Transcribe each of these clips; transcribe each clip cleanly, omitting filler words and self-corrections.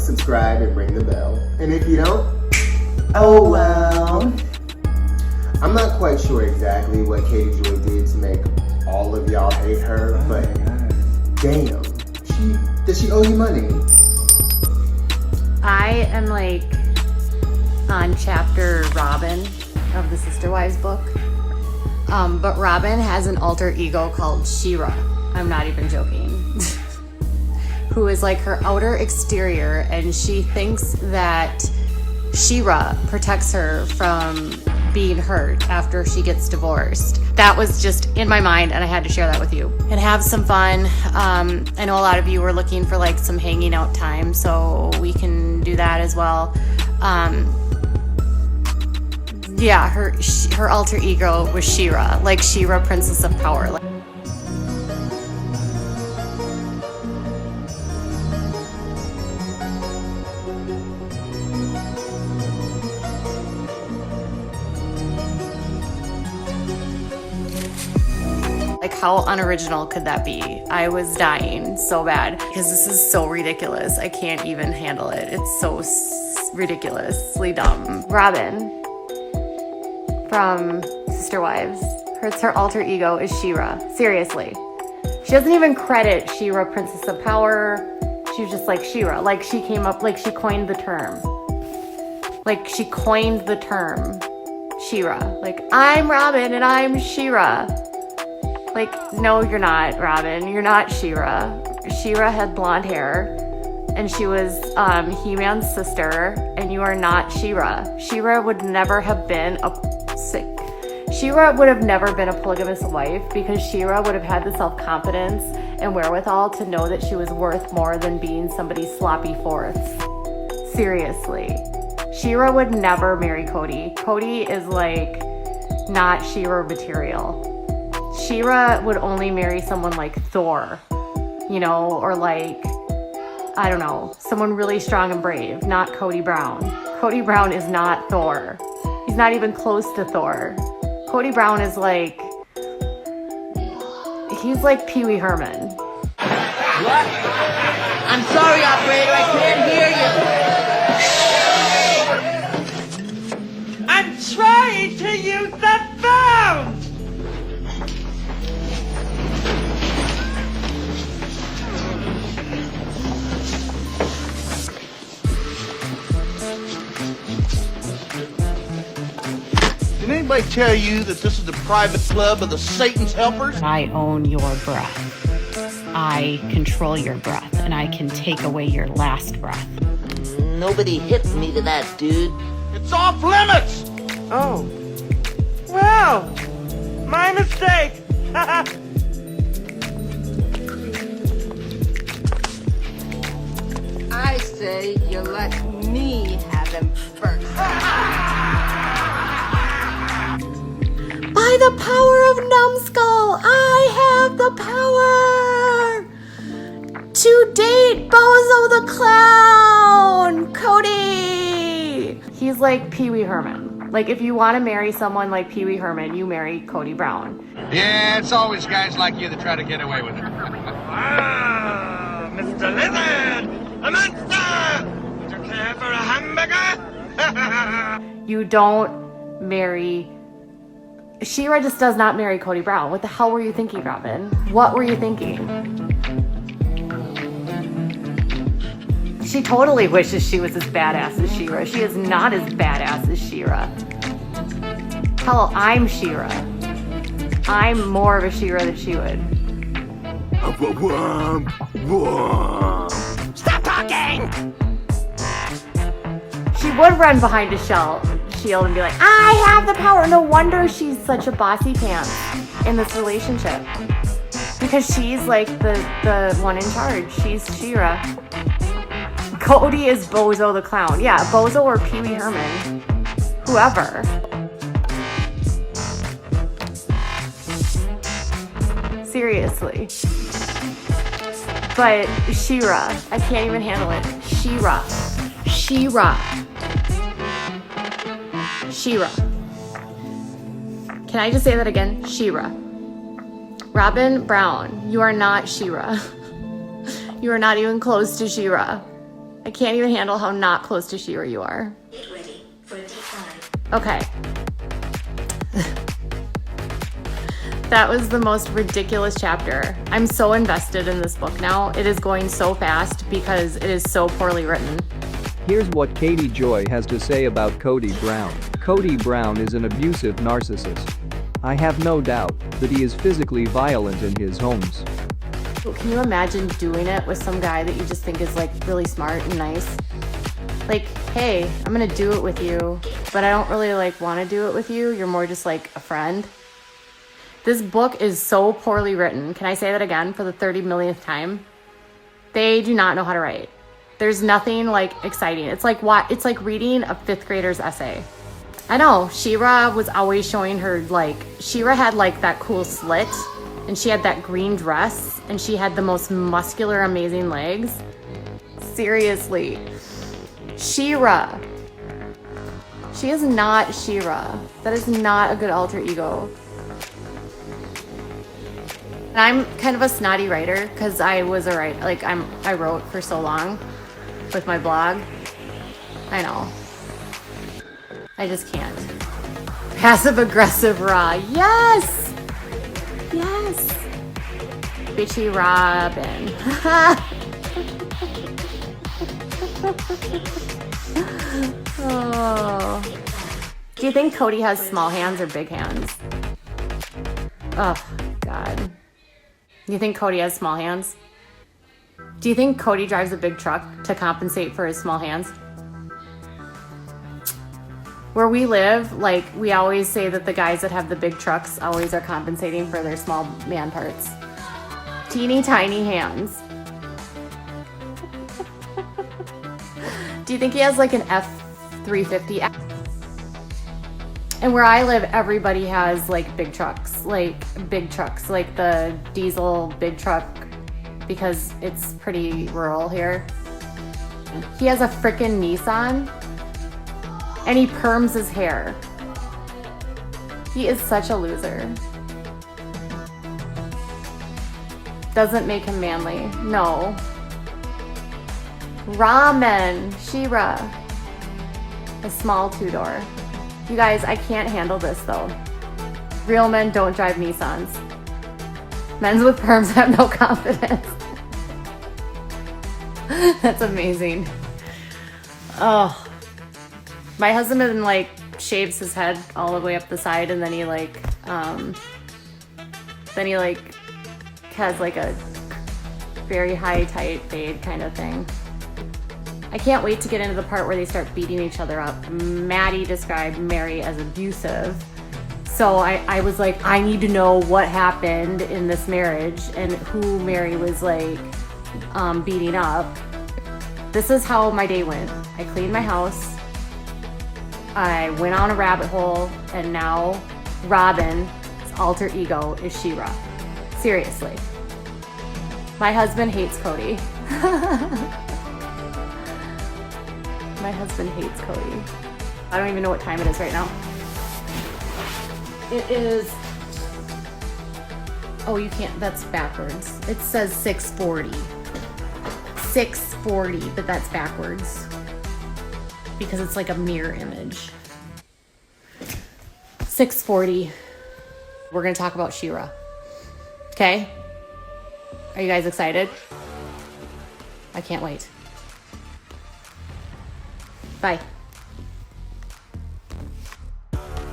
subscribe, and ring the bell. And if you don't, oh well. I'm not quite sure exactly what Katie Joy did to make all of y'all hate her, but damn, does she owe you money? I am like on chapter Robin of the Sister Wives book. But Robin has an alter ego called She-Ra. I'm not even joking. Who is like her outer exterior, and she thinks that She-Ra protects her from being hurt after she gets divorced. That was just in my mind, and I had to share that with you. And have some fun. I know a lot of you were looking for like some hanging out time, so we can do that as well. Yeah, her alter ego was She-Ra, like She-Ra, Princess of Power. Like, how unoriginal could that be? I was dying so bad because this is so ridiculous. I can't even handle it. It's so ridiculously dumb. Robin from Sister Wives, her alter ego is She-Ra. Seriously. She doesn't even credit She-Ra, Princess of Power. She was just like She-Ra. Like, she came up, like, she coined the term. Like, she coined the term She-Ra. Like, I'm Robin and I'm She-Ra. Like, no, you're not, Robin. You're not She-Ra. She-Ra had blonde hair, and she was He-Man's sister, and you are not She-Ra. She-Ra would never have been She-Ra would have never been a polygamous wife, because She-Ra would have had the self-confidence and wherewithal to know that she was worth more than being somebody's sloppy fourths. Seriously. She-Ra would never marry Cody. Cody is like not She-Ra material. She-Ra would only marry someone like Thor, you know, or like, I don't know, someone really strong and brave, not Cody Brown. Cody Brown is not Thor. He's not even close to Thor. Cody Brown is like, he's like Pee Wee Herman. What? I'm sorry, operator, I can't hear you. I'm trying to use the phone! Did anybody tell you that this is the private club of the Satan's helpers? I own your breath. I control your breath, and I can take away your last breath. Nobody hit me to that, dude. It's off limits! Oh. Well, my mistake. I say you let me have him first. By the power of Numbskull, I have the power to date Bozo the Clown, Cody. He's like Pee Wee Herman. Like, if you want to marry someone like Pee Wee Herman, you marry Cody Brown. Yeah, it's always guys like you that try to get away with it. Ah, Mr. Lizard! A monster! Do you care for a hamburger? You don't marry... She-Ra just does not marry Cody Brown. What the hell were you thinking, Robin? What were you thinking? She totally wishes she was as badass as She-Ra. She is not as badass as She-Ra. Hell, I'm She-Ra. I'm more of a She-Ra than she would. Stop talking! She would run behind a shield and be like, I have the power. No wonder she's such a bossy pants in this relationship. Because she's like the one in charge. She's She-Ra. Cody is Bozo the Clown. Yeah, Bozo or Pee Wee Herman. Whoever. Seriously. But She-Ra. I can't even handle it. She-Ra. She-Ra. She-Ra. Can I just say that again? She-Ra. Robin Brown, you are not She-Ra. You are not even close to She-Ra. I can't even handle how not close to She-Ra you are. Get ready for a deep dive. Okay. That was the most ridiculous chapter. I'm so invested in this book now. It is going so fast because it is so poorly written. Here's what Katie Joy has to say about Cody Brown. Cody Brown is an abusive narcissist. I have no doubt that he is physically violent in his homes. Can you imagine doing it with some guy that you just think is like really smart and nice? Like, hey, I'm gonna do it with you, but I don't really like want to do it with you. You're more just like a friend. This book is so poorly written. Can I say that again for the 30 millionth time? They do not know how to write. There's nothing like exciting. It's like reading a 5th grader's essay. I know, She-Ra was always showing her like, She-Ra had like that cool slit and she had that green dress and she had the most muscular, amazing legs. Seriously. She-Ra. She is not She-Ra. That is not a good alter ego. And I'm kind of a snotty writer because I was a writer. Like I wrote for so long with my blog. I know. I just can't. Passive aggressive raw. Yes. Yes. Bitchy Robin. Oh. Do you think Cody has small hands or big hands? Oh, God. Do you think Cody has small hands? Do you think Cody drives a big truck to compensate for his small hands? Where we live, like, we always say that the guys that have the big trucks always are compensating for their small man parts. Teeny tiny hands. Do you think he has like an F-350? And where I live, everybody has like big trucks, like the diesel big truck, because it's pretty rural here. He has a frickin' Nissan and he perms his hair. He is such a loser. Doesn't make him manly, no. Ramen, She-Ra. A small 2-door. You guys, I can't handle this though. Real men don't drive Nissans. Men with perms have no confidence. That's amazing. Oh. My husband like shaves his head all the way up the side and then he has like a very high tight fade kind of thing. I can't wait to get into the part where they start beating each other up. Maddie described Mary as abusive. So I was like, I need to know what happened in this marriage and who Mary was like beating up. This is how my day went. I cleaned my house. I went on a rabbit hole and now Robin's alter ego is She-Ra. Seriously. My husband hates Cody. My husband hates Cody. I don't even know what time it is right now. It is, oh, you can't, that's backwards. It says 6:40. 6:40, but that's backwards. Because it's like a mirror image. 6:40. We're gonna talk about She-Ra. Okay? Are you guys excited? I can't wait. Bye.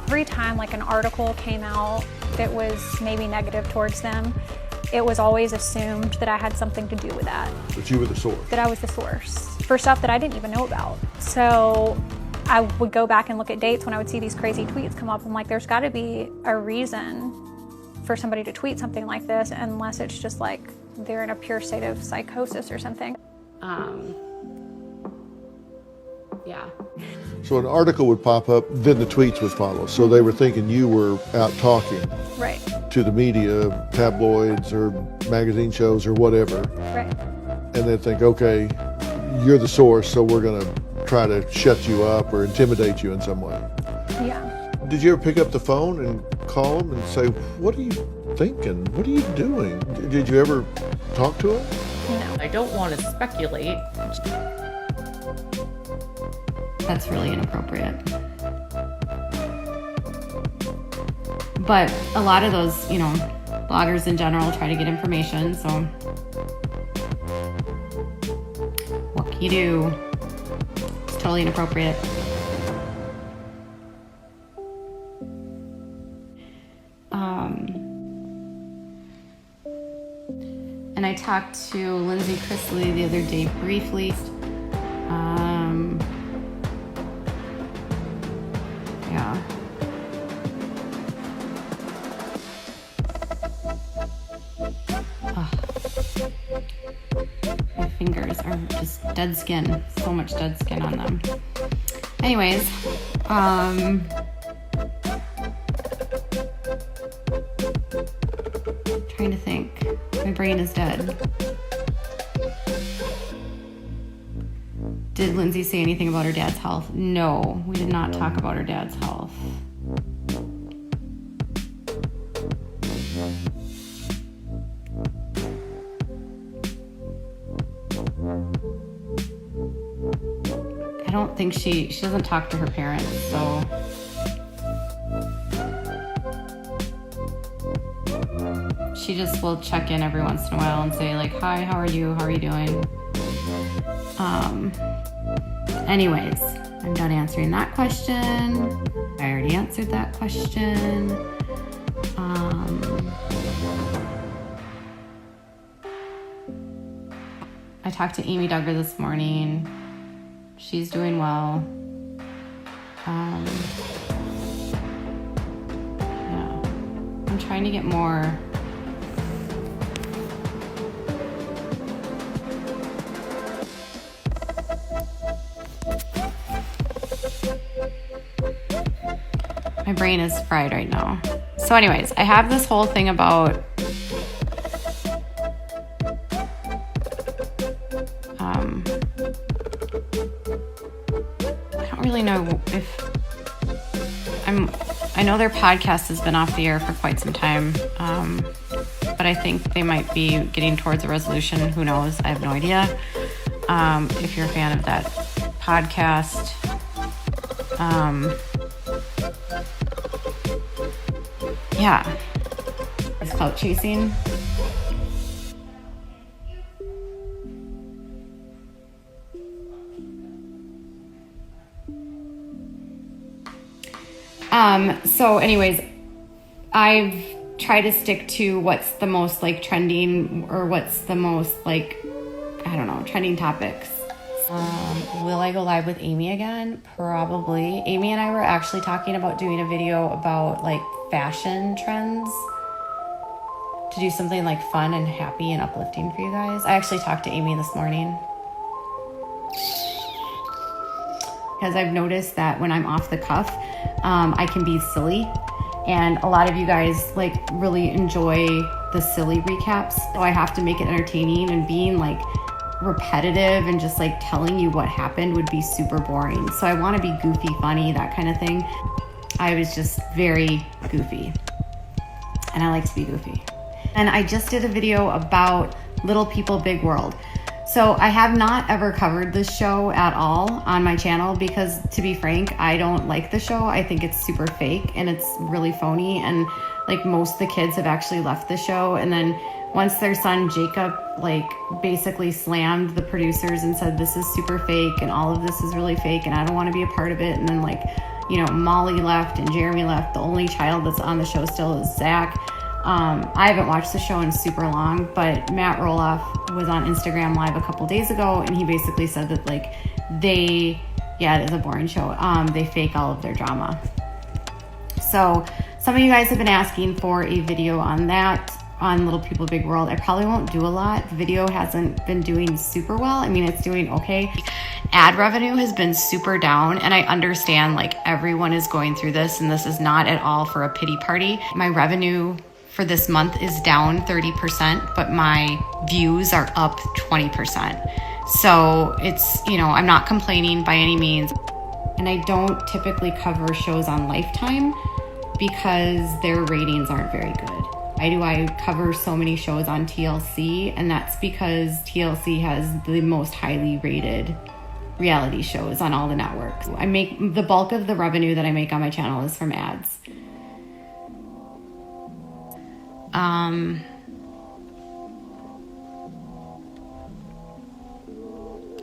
Every time like an article came out that was maybe negative towards them, it was always assumed that I had something to do with that. That you were the source. That I was the source for stuff that I didn't even know about. So I would go back and look at dates when I would see these crazy tweets come up. I'm like, there's got to be a reason for somebody to tweet something like this, unless it's just like they're in a pure state of psychosis or something. Yeah. So an article would pop up, then the tweets would follow. So they were thinking you were out talking Right. to the media, tabloids or magazine shows or whatever. Right. And they'd think, okay, you're the source, so we're going to try to shut you up or intimidate you in some way. Yeah. Did you ever pick up the phone and call them and say, what are you thinking? What are you doing? Did you ever talk to them? No. I don't want to speculate, That's really inappropriate. But a lot of those, bloggers in general try to get information, so what can you do? It's totally inappropriate. And I talked to Lindsay Chrisley the other day briefly. Yeah. My fingers are just dead skin. So much dead skin on them. Anyways, trying to think. My brain is dead. Did Lindsay say anything about her dad's health? No, we did not talk about her dad's health. I don't think she doesn't talk to her parents, so she just will check in every once in a while and say like, hi, how are you? How are you doing? Anyways, I'm done answering that question. I already answered that question. I talked to Amy Duggar this morning. She's doing well. Yeah, I'm trying to get more. My brain is fried right now. So anyways, I have this whole thing about I don't really know if I know their podcast has been off the air for quite some time, but I think they might be getting towards a resolution. Who knows? I have no idea. If you're a fan of that podcast, yeah, it's clout chasing. So anyways, I've tried to stick to what's the most like trending or what's the most like, I don't know, trending topics. Will I go live with Amy again? Probably. Amy and I were actually talking about doing a video about like fashion trends to do something like fun and happy and uplifting for you guys. I actually talked to Amy this morning because I've noticed that when I'm off the cuff, I can be silly, and a lot of you guys like really enjoy the silly recaps, so I have to make it entertaining, and being like repetitive and just like telling you what happened would be super boring. So I want to be goofy, funny, that kind of thing. I was just very goofy, and I like to be goofy. And I just did a video about Little People Big World. So I have not ever covered this show at all on my channel because, to be frank, I don't like the show. I think it's super fake and it's really phony, and like most of the kids have actually left the show. And then once their son Jacob like basically slammed the producers and said this is super fake and all of this is really fake and I don't want to be a part of it, and then like, Molly left and Jeremy left. The only child that's on the show still is Zach. I haven't watched the show in super long, but Matt Roloff was on Instagram Live a couple days ago, and he basically said that like it is a boring show. They fake all of their drama. So some of you guys have been asking for a video on that, on Little People Big World. I probably won't do a lot. The video hasn't been doing super well. I mean, it's doing okay. Ad revenue has been super down, and I understand like everyone is going through this, and this is not at all for a pity party. My revenue for this month is down 30%, but my views are up 20%. So it's, I'm not complaining by any means. And I don't typically cover shows on Lifetime because their ratings aren't very good. I cover so many shows on TLC, and that's because TLC has the most highly rated reality shows on all the networks. I make the bulk of the revenue that I make on my channel is from ads. I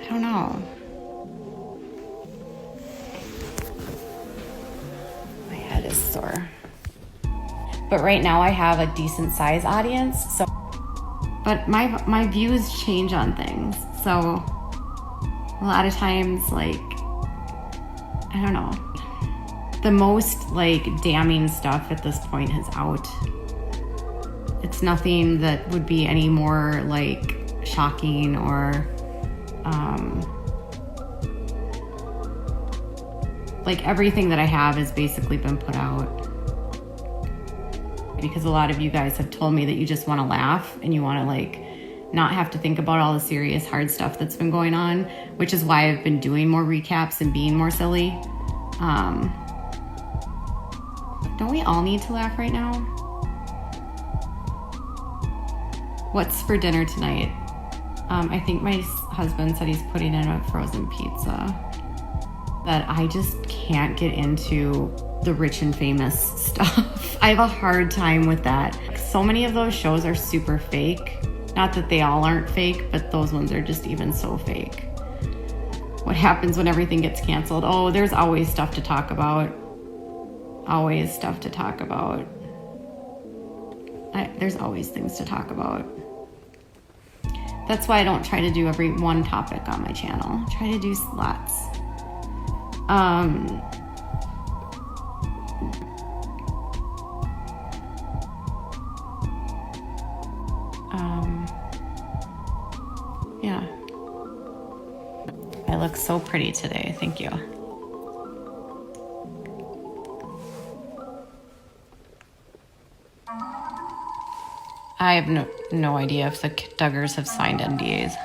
don't know. My head is sore. But right now I have a decent size audience, so but my views change on things. So a lot of times, like, I don't know. The most like damning stuff at this point is out. It's nothing that would be any more like shocking or like everything that I have has basically been put out. Because a lot of you guys have told me that you just want to laugh and you want to like not have to think about all the serious hard stuff that's been going on, which is why I've been doing more recaps and being more silly. Don't we all need to laugh right now? What's for dinner tonight? I think my husband said he's putting in a frozen pizza. That I just can't get into the rich and famous stuff. I have a hard time with that. So many of those shows are super fake. Not that they all aren't fake, but those ones are just even so fake. What happens when everything gets canceled? Oh, there's always stuff to talk about. Always stuff to talk about. There's always things to talk about. That's why I don't try to do every one topic on my channel. I try to do lots. Yeah. I look so pretty today. Thank you. I have no idea if the Duggars have signed NDAs.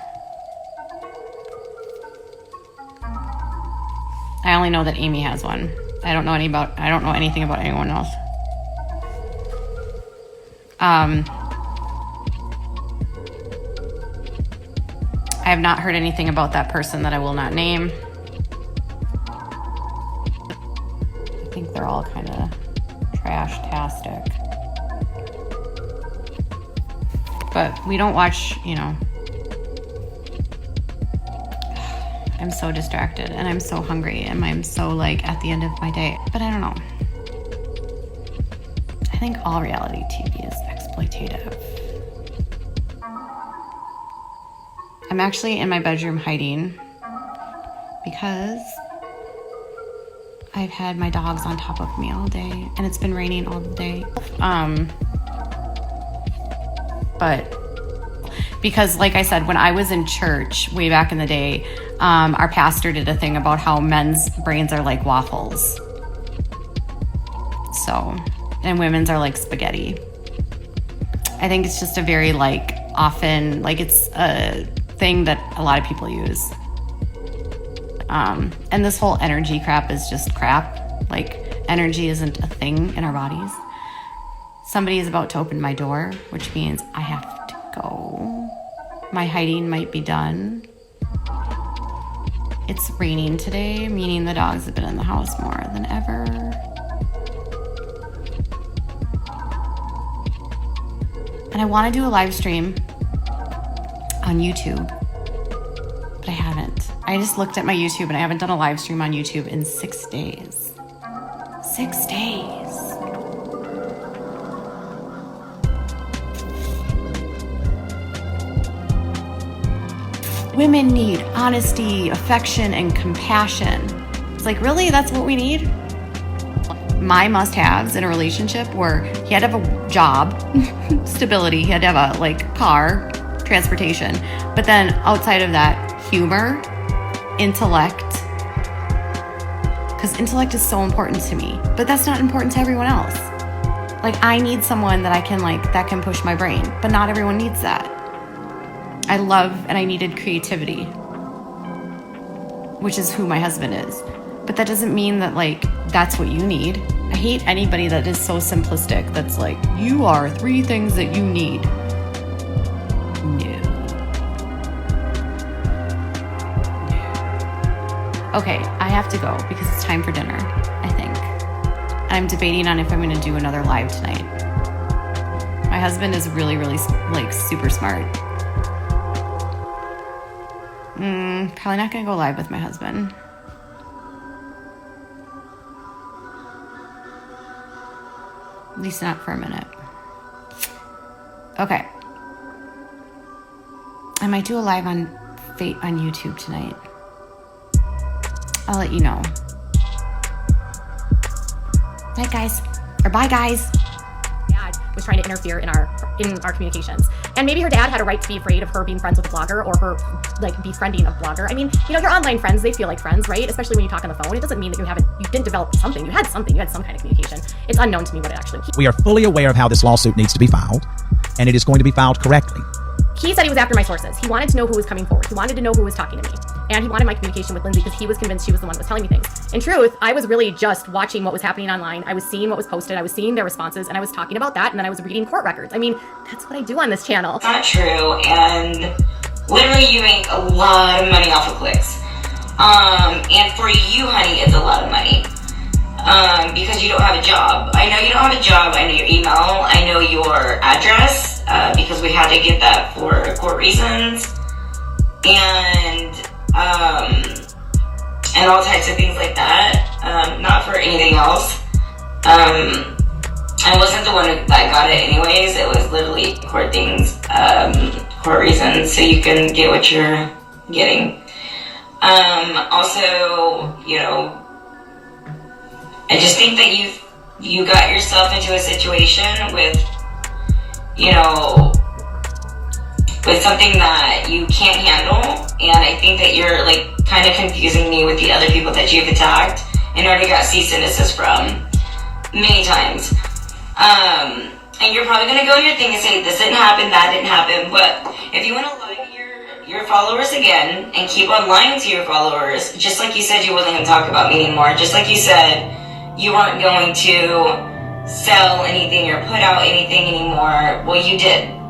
I only know that Amy has one. I don't know anything about anyone else. I have not heard anything about that person that I will not name. I think they're all kind of trash-tastic. But we don't watch, you know. I'm so distracted and I'm so hungry and I'm so like at the end of my day. But I don't know. I think all reality TV is exploitative. I'm actually in my bedroom hiding because I've had my dogs on top of me all day and it's been raining all day. But because like I said, when I was in church way back in the day, our pastor did a thing about how men's brains are like waffles. So, and women's are like spaghetti. I think it's just a very like often, like it's a thing that a lot of people use. And this whole energy crap is just crap. Like energy isn't a thing in our bodies. Somebody is about to open my door, which means I have to go. My hiding might be done. It's raining today, meaning the dogs have been in the house more than ever. And I want to do a live stream on YouTube, but I haven't. I just looked at my YouTube and I haven't done a live stream on YouTube in 6 days. 6 days. Women need honesty, affection, and compassion. It's like, really? That's what we need? My must-haves in a relationship were he had to have a job, stability, he had to have a like car, transportation, but then outside of that, humor, intellect, because intellect is so important to me, but that's not important to everyone else. Like I need someone that I can like, that can push my brain, but not everyone needs that. I love and I needed creativity, which is who my husband is. But that doesn't mean that like, that's what you need. I hate anybody that is so simplistic. That's like, you are 3 things that you need. No. Okay, I have to go because it's time for dinner, I think. And I'm debating on if I'm going to do another live tonight. My husband is really, really, like, super smart. Probably not going to go live with my husband. At least not for a minute. Okay. I might do a live on Fate on YouTube tonight. I'll let you know. Night, guys. Or bye, guys. Dad was trying to interfere in our communications. And maybe her dad had a right to be afraid of her being friends with a blogger or her, like, befriending a blogger. I mean, you know, your online friends, they feel like friends, right? Especially when you talk on the phone. It doesn't mean that you didn't develop something. You had something. You had some kind of communication. It's unknown to me what it actually... We are fully aware of how this lawsuit needs to be filed, and it is going to be filed correctly. He said he was after my sources. He wanted to know who was coming forward. He wanted to know who was talking to me. And he wanted my communication with Lindsay because he was convinced she was the one who was telling me things. In truth, I was really just watching what was happening online. I was seeing what was posted. I was seeing their responses, and I was talking about that, and then I was reading court records. I mean, that's what I do on this channel. It's not true, and literally you make a lot of money off of clicks. And for you, honey, it's a lot of money. Because you don't have a job. I know you don't have a job. I know your email. I know your address. Because we had to get that for court reasons, and all types of things like that. Not for anything else. I wasn't the one that got it anyways. It was literally court things, court reasons, so you can get what you're getting. Also, you know, I just think that you got yourself into a situation with, you know, with something that you can't handle, and I think that you're, like, kind of confusing me with the other people that you've attacked and already got cease and desist from many times. And you're probably gonna go on your thing and say this didn't happen, that didn't happen, but if you want to lie to your followers again and keep on lying to your followers, just like you said you wasn't gonna talk about me anymore, just like you said you weren't going to sell anything or put out anything anymore, well, you did.